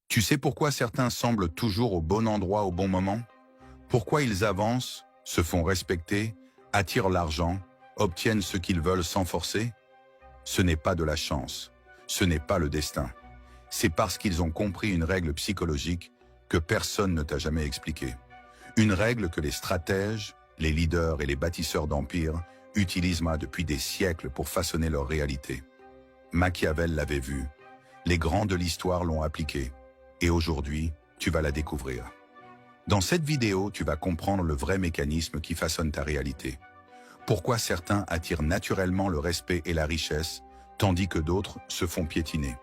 Tu sais pourquoi certains semblent toujours au bon endroit au bon moment? Pourquoi ils avancent, se font respecter, attirent l'argent, obtiennent ce qu'ils veulent sans forcer? Ce n'est pas de la chance, ce n'est pas le destin. C'est parce qu'ils ont compris une règle psychologique que personne ne t'a jamais expliquée. Une règle que les stratèges, les leaders et les bâtisseurs d'empires utilisent depuis des siècles pour façonner leur réalité. Machiavel l'avait vu, les grands de l'histoire l'ont appliquée, et aujourd'hui, tu vas la découvrir. Dans cette vidéo, tu vas comprendre le vrai mécanisme qui façonne ta réalité. Pourquoi certains attirent naturellement le respect et la richesse, tandis que d'autres se font piétiner.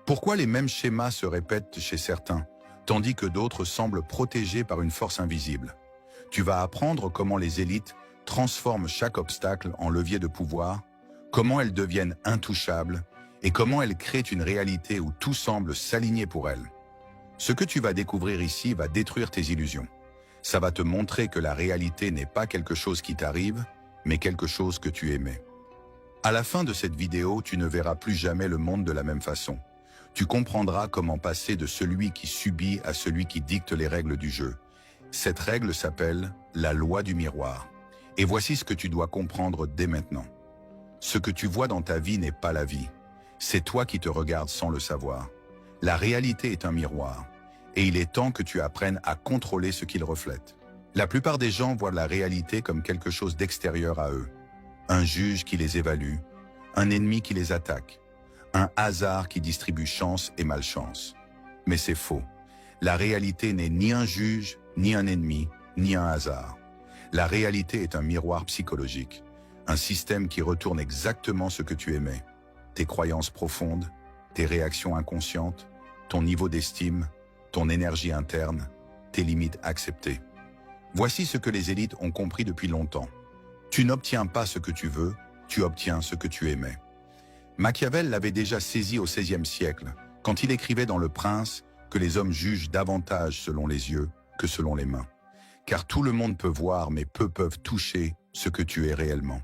Pourquoi les mêmes schémas se répètent chez certains, tandis que d'autres semblent protégés par une force invisible. Tu vas apprendre comment les élites transforment chaque obstacle en levier de pouvoir, comment elles deviennent intouchables et comment elles créent une réalité où tout semble s'aligner pour elles. Ce que tu vas découvrir ici va détruire tes illusions. Ça va te montrer que la réalité n'est pas quelque chose qui t'arrive, mais quelque chose que tu aimais. À la fin de cette vidéo, tu ne verras plus jamais le monde de la même façon. Tu comprendras comment passer de celui qui subit à celui qui dicte les règles du jeu. Cette règle s'appelle la loi du miroir. Et voici ce que tu dois comprendre dès maintenant. Ce que tu vois dans ta vie n'est pas la vie. C'est toi qui te regardes sans le savoir. La réalité est un miroir. Et il est temps que tu apprennes à contrôler ce qu'il reflète. La plupart des gens voient la réalité comme quelque chose d'extérieur à eux. Un juge qui les évalue, un ennemi qui les attaque, un hasard qui distribue chance et malchance. Mais c'est faux. La réalité n'est ni un juge, ni un ennemi, ni un hasard. La réalité est un miroir psychologique, un système qui retourne exactement ce que tu aimais. Tes croyances profondes, tes réactions inconscientes, ton niveau d'estime, ton énergie interne, tes limites acceptées. Voici ce que les élites ont compris depuis longtemps. Tu n'obtiens pas ce que tu veux, tu obtiens ce que tu aimais. Machiavel l'avait déjà saisi au XVIe siècle, quand il écrivait dans Le Prince que les hommes jugent davantage selon les yeux que selon les mains. Car tout le monde peut voir, mais peu peuvent toucher ce que tu es réellement.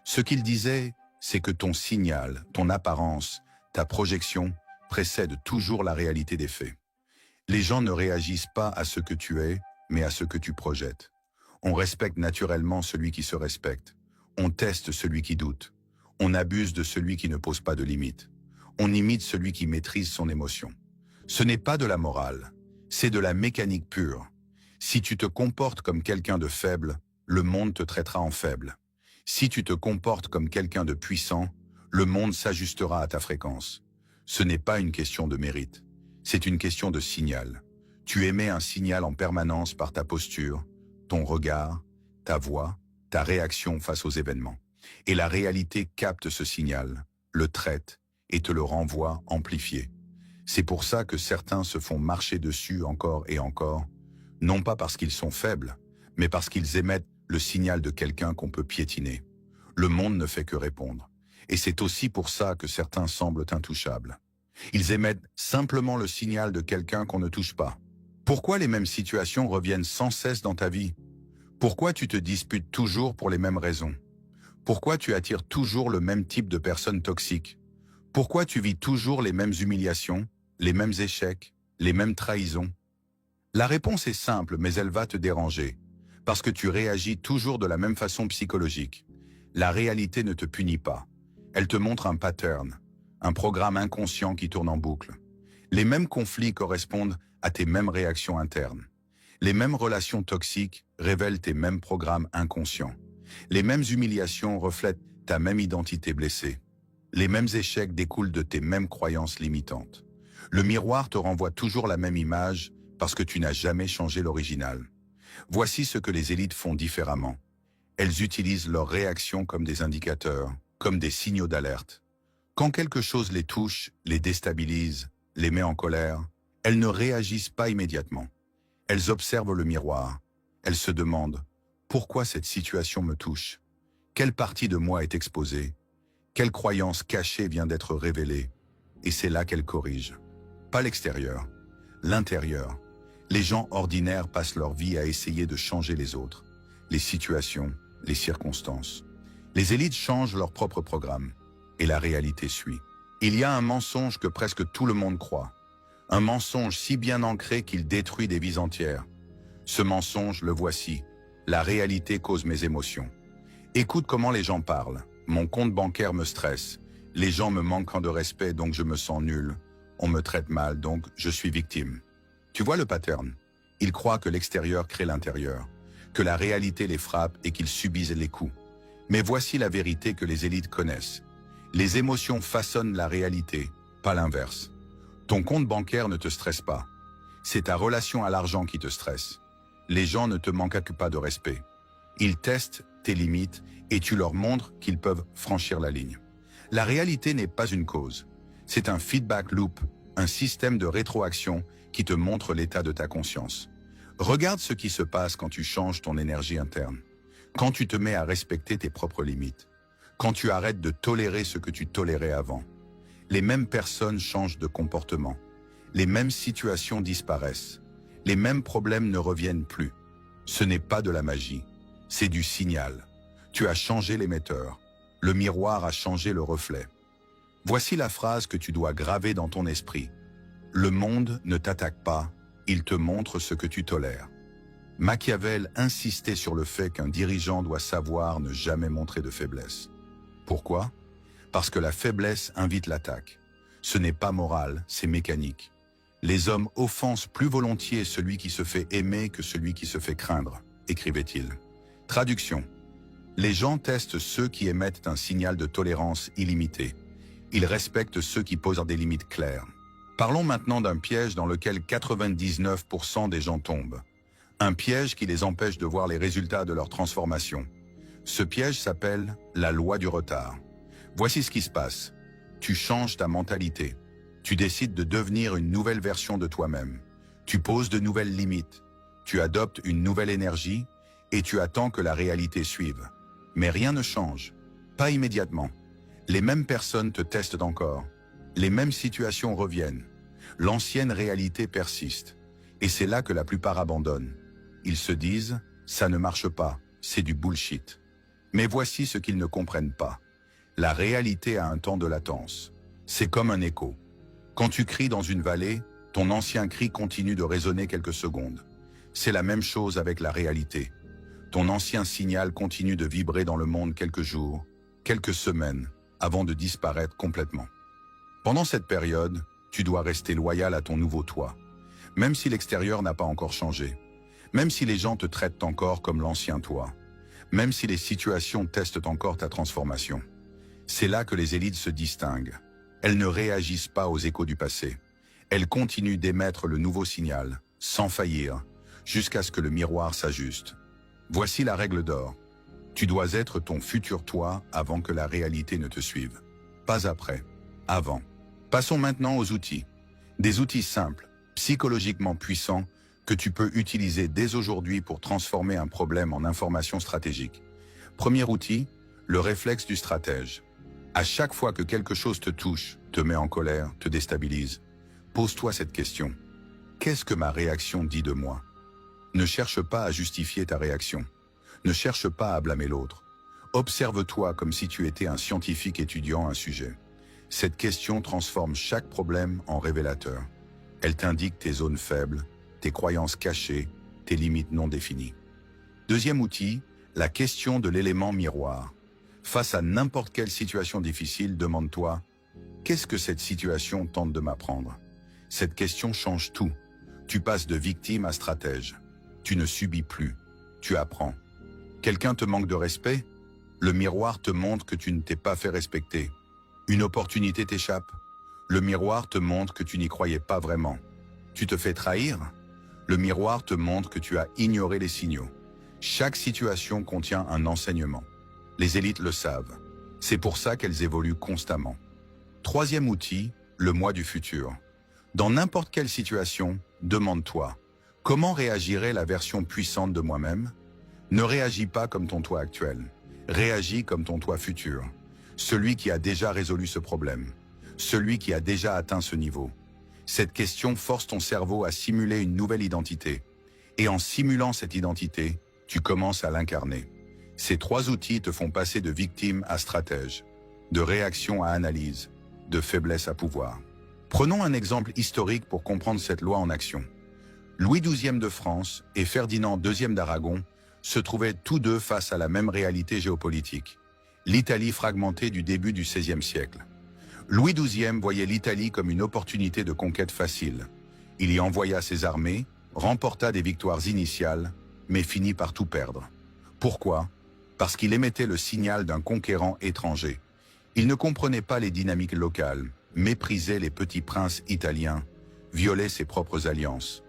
Ce qu'il disait, c'est que ton signal, ton apparence, ta projection précèdent toujours la réalité des faits. Les gens ne réagissent pas à ce que tu es, mais à ce que tu projettes. On respecte naturellement celui qui se respecte. On teste celui qui doute. On abuse de celui qui ne pose pas de limites. On imite celui qui maîtrise son émotion. Ce n'est pas de la morale, c'est de la mécanique pure. Si tu te comportes comme quelqu'un de faible, le monde te traitera en faible. Si tu te comportes comme quelqu'un de puissant, le monde s'ajustera à ta fréquence. Ce n'est pas une question de mérite. C'est une question de signal. Tu émets un signal en permanence par ta posture, ton regard, ta voix, ta réaction face aux événements. Et la réalité capte ce signal, le traite et te le renvoie amplifié. C'est pour ça que certains se font marcher dessus encore et encore, non pas parce qu'ils sont faibles, mais parce qu'ils émettent le signal de quelqu'un qu'on peut piétiner. Le monde ne fait que répondre. Et c'est aussi pour ça que certains semblent intouchables. Ils émettent simplement le signal de quelqu'un qu'on ne touche pas. Pourquoi les mêmes situations reviennent sans cesse dans ta vie? Pourquoi tu te disputes toujours pour les mêmes raisons? Pourquoi tu attires toujours le même type de personnes toxiques? Pourquoi tu vis toujours les mêmes humiliations, les mêmes échecs, les mêmes trahisons? La réponse est simple, mais elle va te déranger. Parce que tu réagis toujours de la même façon psychologique. La réalité ne te punit pas. Elle te montre un pattern, un programme inconscient qui tourne en boucle. Les mêmes conflits correspondent à tes mêmes réactions internes. Les mêmes relations toxiques révèlent tes mêmes programmes inconscients. Les mêmes humiliations reflètent ta même identité blessée. Les mêmes échecs découlent de tes mêmes croyances limitantes. Le miroir te renvoie toujours la même image parce que tu n'as jamais changé l'original. Voici ce que les élites font différemment. Elles utilisent leurs réactions comme des indicateurs, comme des signaux d'alerte. Quand quelque chose les touche, les déstabilise, les met en colère, elles ne réagissent pas immédiatement. Elles observent le miroir. Elles se demandent « Pourquoi cette situation me touche? Quelle partie de moi est exposée? Quelle croyance cachée vient d'être révélée ?» Et c'est là qu'elles corrigent. Pas l'extérieur, l'intérieur. Les gens ordinaires passent leur vie à essayer de changer les autres, les situations, les circonstances. Les élites changent leur propre programme, et la réalité suit. Il y a un mensonge que presque tout le monde croit. Un mensonge si bien ancré qu'il détruit des vies entières. Ce mensonge, le voici. La réalité cause mes émotions. Écoute comment les gens parlent. Mon compte bancaire me stresse. Les gens me manquent de respect, donc je me sens nul. On me traite mal, donc je suis victime. Tu vois le pattern? Ils croient que l'extérieur crée l'intérieur, que la réalité les frappe et qu'ils subissent les coups. Mais voici la vérité que les élites connaissent. Les émotions façonnent la réalité, pas l'inverse. Ton compte bancaire ne te stresse pas. C'est ta relation à l'argent qui te stresse. Les gens ne te manquent pas de respect. Ils testent tes limites et tu leur montres qu'ils peuvent franchir la ligne. La réalité n'est pas une cause. C'est un feedback loop, un système de rétroaction qui te montre l'état de ta conscience. Regarde ce qui se passe quand tu changes ton énergie interne. Quand tu te mets à respecter tes propres limites. Quand tu arrêtes de tolérer ce que tu tolérais avant. Les mêmes personnes changent de comportement. Les mêmes situations disparaissent. Les mêmes problèmes ne reviennent plus. Ce n'est pas de la magie. C'est du signal. Tu as changé l'émetteur. Le miroir a changé le reflet. Voici la phrase que tu dois graver dans ton esprit. Le monde ne t'attaque pas, il te montre ce que tu tolères. Machiavel insistait sur le fait qu'un dirigeant doit savoir ne jamais montrer de faiblesse. Pourquoi? Parce que la faiblesse invite l'attaque. Ce n'est pas moral, c'est mécanique. Les hommes offensent plus volontiers celui qui se fait aimer que celui qui se fait craindre, écrivait-il. Traduction. Les gens testent ceux qui émettent un signal de tolérance illimité. Ils respectent ceux qui posent des limites claires. Parlons maintenant d'un piège dans lequel 99% des gens tombent. Un piège qui les empêche de voir les résultats de leur transformation. Ce piège s'appelle la loi du retard. Voici ce qui se passe. Tu changes ta mentalité. Tu décides de devenir une nouvelle version de toi-même. Tu poses de nouvelles limites. Tu adoptes une nouvelle énergie et tu attends que la réalité suive. Mais rien ne change. Pas immédiatement. Les mêmes personnes te testent encore. Les mêmes situations reviennent. L'ancienne réalité persiste. Et c'est là que la plupart abandonnent. Ils se disent, ça ne marche pas, c'est du bullshit. Mais voici ce qu'ils ne comprennent pas. La réalité a un temps de latence. C'est comme un écho. Quand tu cries dans une vallée, ton ancien cri continue de résonner quelques secondes. C'est la même chose avec la réalité. Ton ancien signal continue de vibrer dans le monde quelques jours, quelques semaines, avant de disparaître complètement. Pendant cette période, tu dois rester loyal à ton nouveau toi, même si l'extérieur n'a pas encore changé, même si les gens te traitent encore comme l'ancien toi, même si les situations testent encore ta transformation. C'est là que les élites se distinguent. Elles ne réagissent pas aux échos du passé. Elles continuent d'émettre le nouveau signal, sans faillir, jusqu'à ce que le miroir s'ajuste. Voici la règle d'or. Tu dois être ton futur toi avant que la réalité ne te suive. Pas après, avant. Passons maintenant aux outils. Des outils simples, psychologiquement puissants, que tu peux utiliser dès aujourd'hui pour transformer un problème en information stratégique. Premier outil, le réflexe du stratège. À chaque fois que quelque chose te touche, te met en colère, te déstabilise, pose-toi cette question. Qu'est-ce que ma réaction dit de moi? Ne cherche pas à justifier ta réaction. Ne cherche pas à blâmer l'autre. Observe-toi comme si tu étais un scientifique étudiant un sujet. Cette question transforme chaque problème en révélateur. Elle t'indique tes zones faibles, tes croyances cachées, tes limites non définies. Deuxième outil, la question de l'élément miroir. Face à n'importe quelle situation difficile, demande-toi « Qu'est-ce que cette situation tente de m'apprendre ?» Cette question change tout. Tu passes de victime à stratège. Tu ne subis plus. Tu apprends. Quelqu'un te manque de respect? Le miroir te montre que tu ne t'es pas fait respecter. Une opportunité t'échappe? Le miroir te montre que tu n'y croyais pas vraiment. Tu te fais trahir? Le miroir te montre que tu as ignoré les signaux. Chaque situation contient un enseignement. Les élites le savent. C'est pour ça qu'elles évoluent constamment. Troisième outil, le moi du futur. Dans n'importe quelle situation, demande-toi, comment réagirait la version puissante de moi-même? Ne réagis pas comme ton toi actuel. Réagis comme ton toi futur. Celui qui a déjà résolu ce problème. Celui qui a déjà atteint ce niveau. Cette question force ton cerveau à simuler une nouvelle identité. Et en simulant cette identité, tu commences à l'incarner. Ces trois outils te font passer de victime à stratège, de réaction à analyse, de faiblesse à pouvoir. Prenons un exemple historique pour comprendre cette loi en action. Louis XII de France et Ferdinand II d'Aragon se trouvaient tous deux face à la même réalité géopolitique, l'Italie fragmentée du début du XVIe siècle. Louis XII voyait l'Italie comme une opportunité de conquête facile. Il y envoya ses armées, remporta des victoires initiales, mais finit par tout perdre. Pourquoi? Parce qu'il émettait le signal d'un conquérant étranger. Il ne comprenait pas les dynamiques locales, méprisait les petits princes italiens, violait ses propres alliances.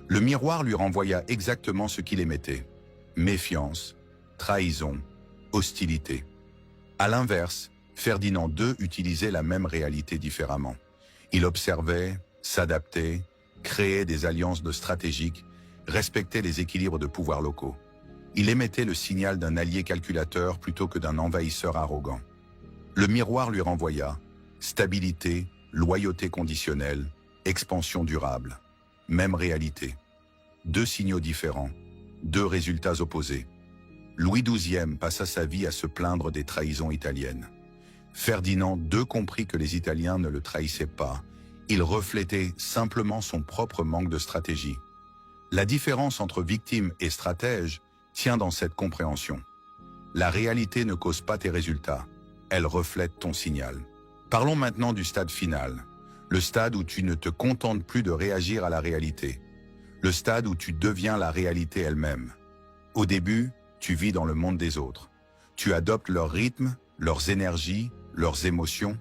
Le miroir lui renvoya exactement ce qu'il émettait: méfiance, trahison, hostilité. À l'inverse, Ferdinand II utilisait la même réalité différemment. Il observait, s'adaptait, créait des alliances stratégiques, respectait les équilibres de pouvoir locaux. Il émettait le signal d'un allié calculateur plutôt que d'un envahisseur arrogant. Le miroir lui renvoya stabilité, loyauté conditionnelle, expansion durable. Même réalité. Deux signaux différents, deux résultats opposés. Louis XII passa sa vie à se plaindre des trahisons italiennes. Ferdinand II comprit que les Italiens ne le trahissaient pas. Il reflétait simplement son propre manque de stratégie. La différence entre victime et stratège tient dans cette compréhension. La réalité ne cause pas tes résultats, elle reflète ton signal. Parlons maintenant du stade final, le stade où tu ne te contentes plus de réagir à la réalité, le stade où tu deviens la réalité elle-même. Au début, tu vis dans le monde des autres. Tu adoptes leur rythme, leurs énergies, leurs émotions.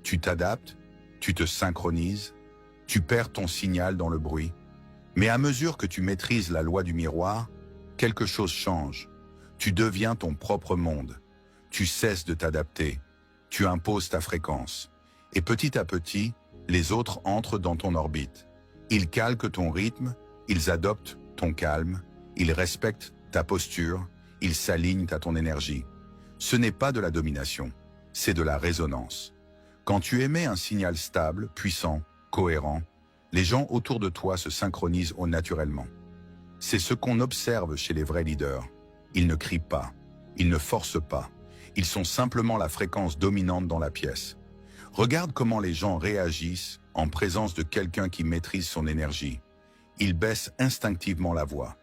Tu t'adaptes, tu te synchronises, tu perds ton signal dans le bruit. Mais à mesure que tu maîtrises la loi du miroir, quelque chose change. Tu deviens ton propre monde. Tu cesses de t'adapter. Tu imposes ta fréquence. Et petit à petit, les autres entrent dans ton orbite. Ils calquent ton rythme, ils adoptent ton calme, ils respectent ta posture, ils s'alignent à ton énergie. Ce n'est pas de la domination, c'est de la résonance. Quand tu émets un signal stable, puissant, cohérent, les gens autour de toi se synchronisent au naturellement. C'est ce qu'on observe chez les vrais leaders. Ils ne crient pas, ils ne forcent pas. Ils sont simplement la fréquence dominante dans la pièce. Regarde comment les gens réagissent en présence de quelqu'un qui maîtrise son énergie. Ils baissent instinctivement la voix.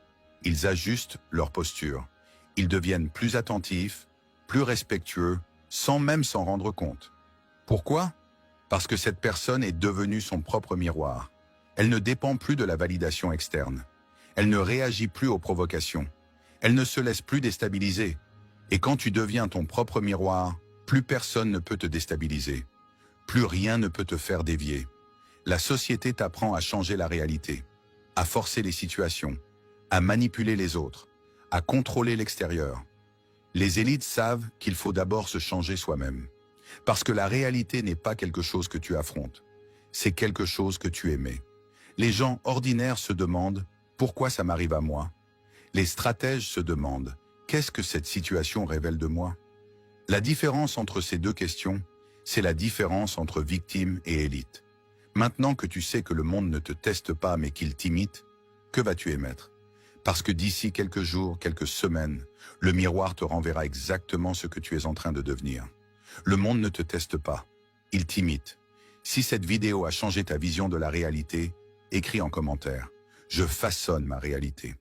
Ils ajustent leur posture. Ils deviennent plus attentifs, plus respectueux, sans même s'en rendre compte. Pourquoi? Parce que cette personne est devenue son propre miroir. Elle ne dépend plus de la validation externe. Elle ne réagit plus aux provocations. Elle ne se laisse plus déstabiliser. Et quand tu deviens ton propre miroir, plus personne ne peut te déstabiliser. Plus rien ne peut te faire dévier. La société t'apprend à changer la réalité, à forcer les situations, à manipuler les autres, à contrôler l'extérieur. Les élites savent qu'il faut d'abord se changer soi-même. Parce que la réalité n'est pas quelque chose que tu affrontes, c'est quelque chose que tu émets. Les gens ordinaires se demandent « Pourquoi ça m'arrive à moi ?» Les stratèges se demandent « Qu'est-ce que cette situation révèle de moi ?» La différence entre ces deux questions, c'est la différence entre victime et élite. Maintenant que tu sais que le monde ne te teste pas mais qu'il t'imite, que vas-tu émettre? Parce que d'ici quelques jours, quelques semaines, le miroir te renverra exactement ce que tu es en train de devenir. Le monde ne te teste pas, il t'imite. Si cette vidéo a changé ta vision de la réalité, écris en commentaire. Je façonne ma réalité.